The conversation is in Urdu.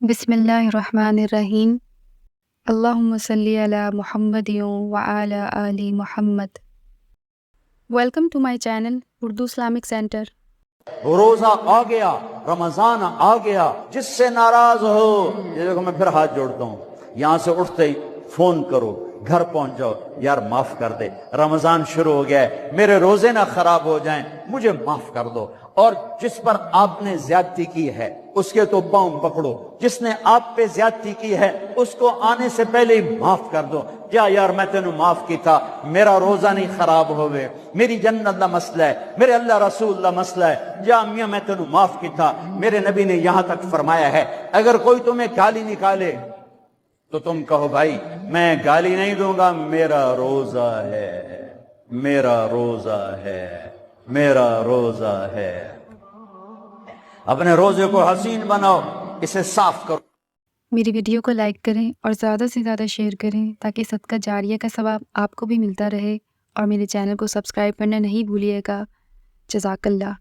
بسم اللہ الرحمن الرحیم۔ اللہم صلی علی محمد وعلی آل محمد۔ Welcome to my channel Urdu Islamic centre. روزہ آ گیا، رمضان آ گیا، جس سے ناراض ہو یہ دیکھو میں پھر ہاتھ جوڑتا ہوں، یہاں سے اٹھتے ہی فون کرو، گھر پہنچ جاؤ، یار معاف کر دے، رمضان شروع ہو گیا ہے، میرے روزے نہ خراب ہو جائیں، مجھے معاف کر دو۔ اور جس پر آپ نے زیادتی کی ہے اس کے تو پاؤں پکڑو، جس نے آپ پہ زیادتی کی ہے اس کو آنے سے پہلے ہی معاف کر دو۔ کیا یار میں تینوں معاف کی تھا، میرا روزہ نہیں خراب ہوئے، میری جنت دا مسئلہ ہے، میرے اللہ رسول دا مسئلہ ہے، جا میاں میں تینوں معاف کی تھا۔ میرے نبی نے یہاں تک فرمایا ہے اگر کوئی تمہیں گالی نکالے تو تم کہو بھائی میں گالی نہیں دوں گا، میرا روزہ ہے، میرا روزہ ہے، میرا روزہ ہے۔ اپنے روزے کو حسین بناؤ، اسے صاف کرو۔ میری ویڈیو کو لائک کریں اور زیادہ سے زیادہ شیئر کریں تاکہ صدقہ جاریہ کا ثواب آپ کو بھی ملتا رہے، اور میرے چینل کو سبسکرائب کرنا نہیں بھولیے گا۔ جزاک اللہ۔